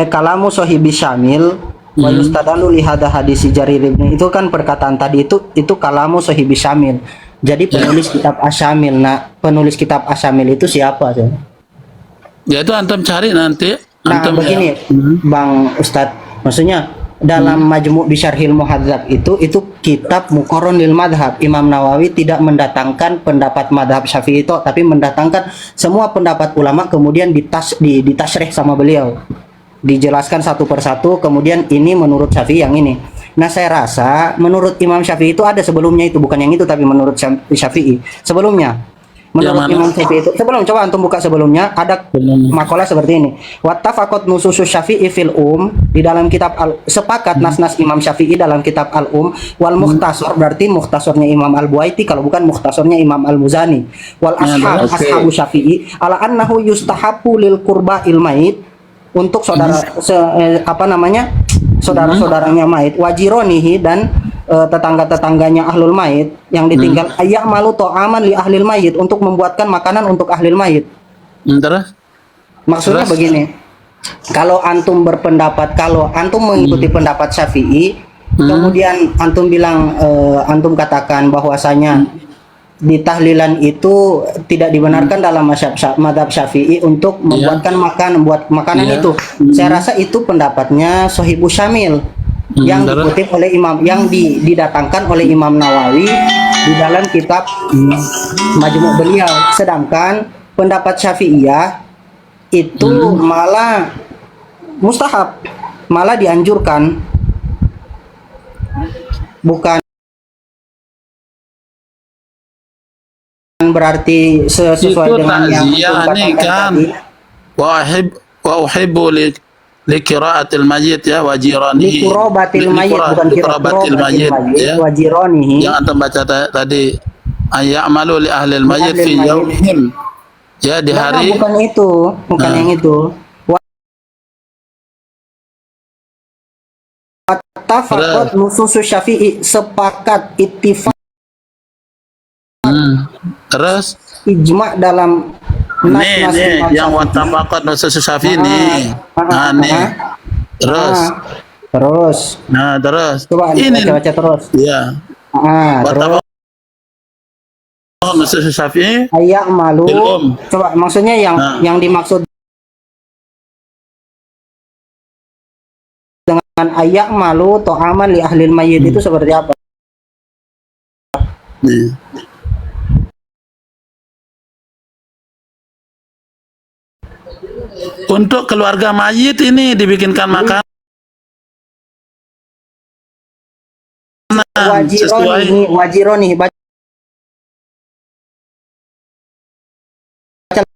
kalamu sahibi syamil wa yustadalu li hadha hadis Jarir ibn, itu kan perkataan tadi itu kalamu sahibi syamil. Jadi penulis kitab Asyamil. Nah, penulis kitab Asyamil itu siapa sih? Ya itu antum cari nanti. Nah, Antum begini, Bang Ustadz, maksudnya dalam Majmu' Bisyarhil Muhadzab itu kitab muqarron lil madhab. Imam Nawawi tidak mendatangkan pendapat madhab Syafi'i itu, tapi mendatangkan semua pendapat ulama, kemudian ditasyrih sama beliau, dijelaskan satu persatu, kemudian ini menurut Syafi'i yang ini. Nah, saya rasa menurut Imam Syafi'i itu ada sebelumnya itu, bukan yang itu, tapi menurut Syafi'i sebelumnya. Menurut Imam Syafi'i itu sebelum, coba antum buka sebelumnya, ada makalah seperti ini. Wattafaqat nususus Syafi'i fil di dalam kitab sepakat nas-nas Imam Syafi'i dalam kitab al wal mukhtasar, berarti mukhtasarnya Imam Al-Buaiti, kalau bukan mukhtasarnya Imam Al-Muzani. Wal ashabu Syafi'i ala annahu yustahabu lil qurba il mait, untuk saudara-saudaranya mait, wajironihi, dan tetangga-tetangganya ahlul mait yang ditinggal, ayak malu to'aman li ahlil mait, untuk membuatkan makanan untuk ahlil mait. Maksudnya begini, kalau antum berpendapat, kalau antum mengikuti pendapat Syafi'i, kemudian antum bilang, antum katakan bahwasanya di tahlilan itu tidak dibenarkan dalam mazhab Syafi'i untuk membuatkan makanan itu. Saya rasa itu pendapatnya Sohibu Syamil yang dikutip oleh Imam, yang didatangkan oleh Imam Nawawi di dalam kitab Majmu' beliau. Sedangkan pendapat Syafi'iyah itu malah mustahab, malah dianjurkan, bukan berarti sesuai dengan yang ini kan tadi. Wa uhibbu li qira'atil mayyit ya wajiranihi. Li qirabatil mayyit, bukan qirabatil mayyit ya. Wajiranihi. Yang antum baca tadi, ayya'malu li ahlil mayyit fi yaumihim. Ya, di hari. Bukan itu, bukan yang itu. Wattafaqat nususus Syafi'i, sepakat, ittifaq. Terus ijma' dalam nas-nas yang wattafaqat nususus Syafi'i nih. Nah, nih. Terus. Nah, terus. Coba ini baca terus. Iya. Terus. Nususus Syafi'i. Ayak malu. Coba maksudnya yang dimaksud dengan ayak malu to'aman li ahlil mayyit itu seperti apa? Untuk keluarga mayit ini dibikinkan makanan wajironi, baca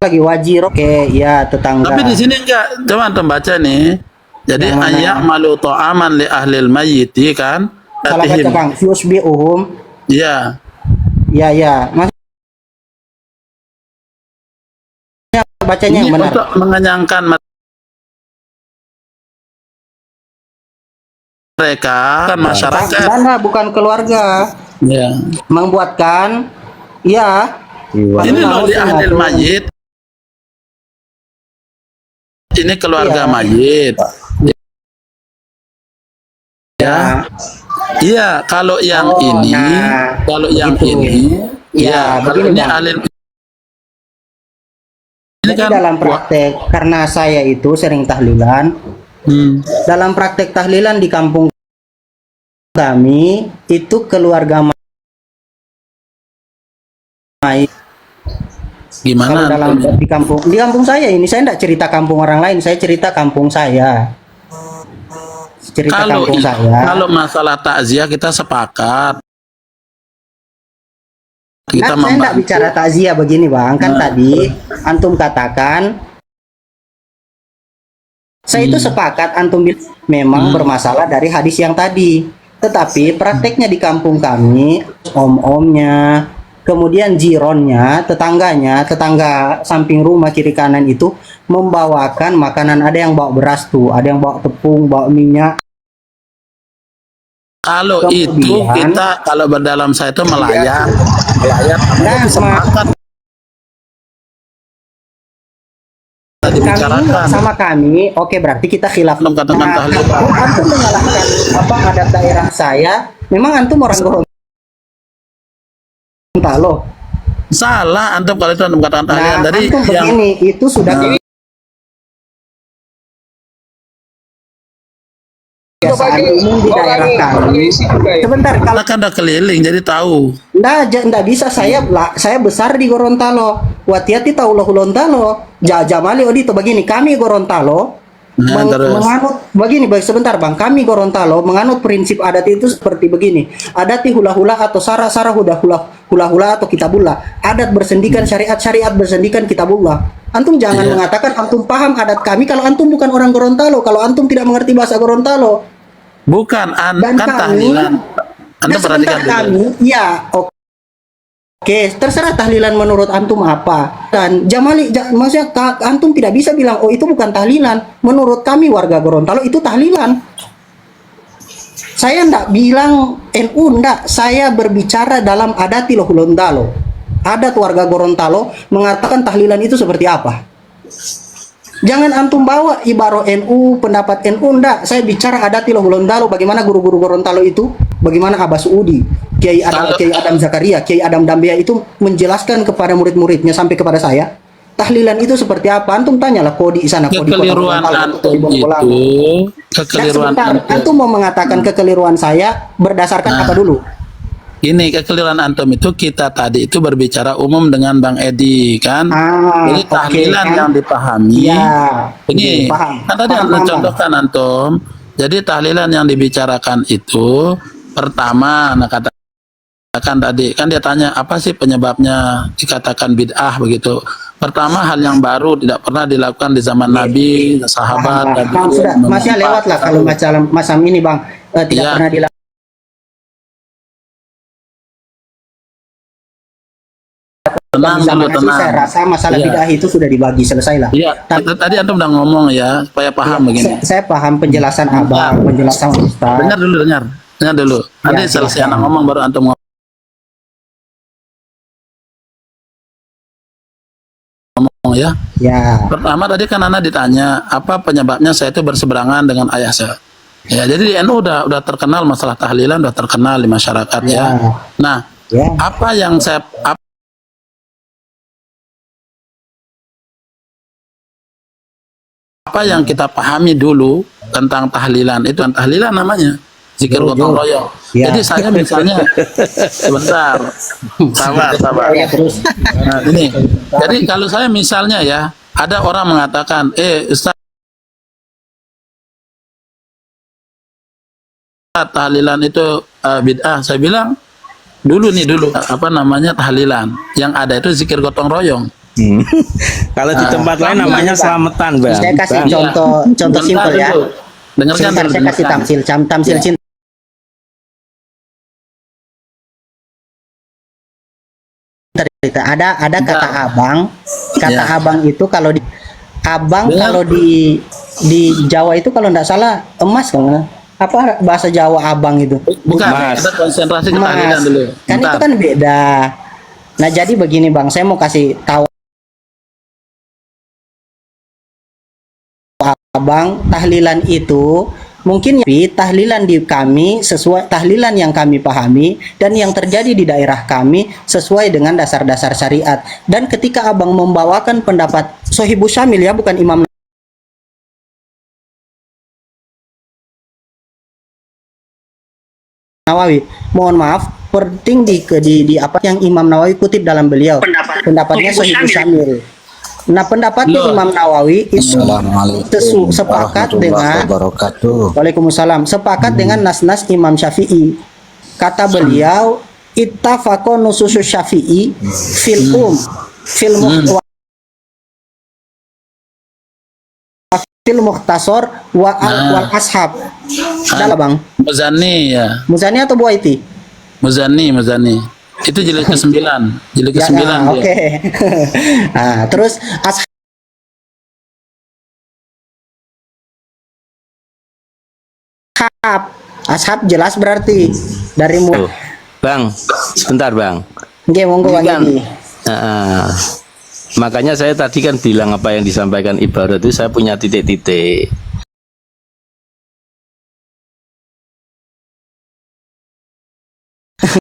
lagi wajiro, ya tetangga. Tapi di sini enggak, coba antum baca nih. Jadi ayak malu to'aman li ahlil mayyit kan? Salah baca Kang, yusbi'uhum. Iya. Ya. Bacanya yang benar. Untuk mengenyangkan mereka kan masyarakat. Bukan keluarga. Ya. Membuatkan, ya. Ini loh di ahlil mayyit. Ini keluarga mayit. Ya. Iya, kalau yang ini, kalau yang ini, ya, kalau ini ahlil. Ini kan dalam praktek, karena saya itu sering tahlilan. Dalam praktek tahlilan di kampung kami itu keluarga mayit. Gimana? Kalau di kampung saya ini, saya tidak cerita kampung orang lain, saya cerita kampung saya. Kalau masalah takziah kita sepakat. Kita saya tidak bicara takziah begini Bang, kan tadi antum katakan saya itu sepakat, antum memang bermasalah dari hadis yang tadi, tetapi prakteknya di kampung kami, om-omnya, kemudian jironnya, tetangga samping rumah kiri kanan itu membawakan makanan, ada yang bawa beras tuh, ada yang bawa tepung, bawa minyak. Kalau itu kita, kalau berdalam saya itu melayang. Nah, semangat. tidak dibicarakan. Sama kami, oke berarti kita khilaf. Antum katakan tahlil. Antum menyalahkan apa adat daerah saya. Memang antum orang Gorontalo. Salah antum kalau itu antum katakan tahlilan. Nah, Jadi antum yang begini, itu sudah kebiasaan umum di daerah kami. Sebentar, kalau kan udah keliling jadi tahu. nggak bisa saya besar di Gorontalo. Watiati tahu lo Gorontalo. Jamali odito begini, kami Gorontalo Nah, terus. menganut begini, sebentar Bang, kami Gorontalo menganut prinsip adat itu seperti begini. Adati hula-hula atau sara-sara hula-hula atau kitabullah. Adat bersendikan syariat bersendikan kitabullah. Antum jangan mengatakan antum paham adat kami kalau antum bukan orang Gorontalo, kalau antum tidak mengerti bahasa Gorontalo. Bukan Dan kan kami, tahlilan. Antum sebentar perhatikan dulu. kami, ya oke, terserah tahlilan menurut antum apa. Dan maksudnya antum tidak bisa bilang oh itu bukan tahlilan. Menurut kami warga Gorontalo itu tahlilan. Saya enggak bilang NU enggak, saya berbicara dalam adat lo Gorontalo. Adat warga Gorontalo mengatakan tahlilan itu seperti apa. Jangan antum bawa ibarat NU, pendapat NU enggak. Saya bicara adat lo Gorontalo, bagaimana guru-guru Gorontalo itu, bagaimana Abah Suudi, Kiai Adam Zakaria, Kiai Adam Dambea itu menjelaskan kepada murid-muridnya sampai kepada saya. Tahlilan itu seperti apa? Antum tanyalah kodi di sana, kodi Kekeliruan antum itu, kekeliruan antum mau mengatakan kekeliruan saya berdasarkan apa dulu? Ini kekeliruan antum itu kita tadi itu berbicara umum dengan Bang Edi kan. Jadi tahlilan kan? yang dipahami. Ya, Ini paham. kan tadi antum contohkan antum. Jadi tahlilan yang dibicarakan itu pertama, nah katakan tadi kan dia tanya apa sih penyebabnya dikatakan bid'ah begitu. Pertama hal yang baru tidak pernah dilakukan di zaman Nabi, sahabat. Sudah, masih lewat lah kalau macam ini Bang. Tidak pernah dilakukan. Tenang dulu, tenang. Saya rasa masalah bid'ah itu sudah dibagi, selesai lah. Iya, tadi antum udah ngomong ya, supaya paham begini. Saya paham penjelasan Abang, penjelasan Ustaz. Dengar dulu. Nanti selesai anak ngomong baru antum ngomong ya. Ya. Pertama tadi kan anak ditanya apa penyebabnya saya itu berseberangan dengan ayah saya. Ya, jadi di NU udah terkenal masalah tahlilan, udah terkenal di masyarakat ya. Nah, apa yang saya apa yang kita pahami dulu tentang tahlilan itu, tahlilan namanya zikir gotong royong. Jadi saya misalnya sebentar, sabar. Nah, ini, jadi kalau saya misalnya ya ada orang mengatakan, Ustaz tahlilan itu bid'ah, saya bilang dulu apa namanya tahlilan yang ada itu zikir gotong royong. Kalau di tempat lain namanya selamatan, Bang. Saya kasih contoh simpel ya. Dengarkan dulu. Saya kasih tamsil cinta. Ada kata abang. Abang itu kalau di kalau di Jawa itu kalau tidak salah emas kan? Apa bahasa Jawa abang itu? Bukan. Kita konsentrasi ke tahlilan dulu. Kan itu kan beda. Nah jadi begini Bang, saya mau kasih tahu Abang, tahlilan itu mungkin tahlilan di kami sesuai tahlilan yang kami pahami dan yang terjadi di daerah kami sesuai dengan dasar-dasar syariat. Dan ketika Abang membawakan pendapat Sohibus Syamil ya, bukan Imam Nawawi. Mohon maaf, penting di apa yang Imam Nawawi kutip dalam beliau. Pendapatnya Sohibus Syamil. Nah, pendapatnya Imam Nawawi itu sepakat dengan Waalaikumsalam, sepakat dengan nas-nas Imam Syafi'i. Kata beliau, ittafaqo nususus Syafi'i fil mukhtasar wa wal ashab. Adalah Bang. Muzani ya. Muzani atau Buaiti? Muzani. Itu jilid ke-9. Jilid ke-9 dia. Oke. Nah, terus ashab jelas berarti dari Bang, sebentar Bang. Nggih, monggo Bang. Makanya saya tadi kan bilang apa yang disampaikan Ibarat itu saya punya titik-titik.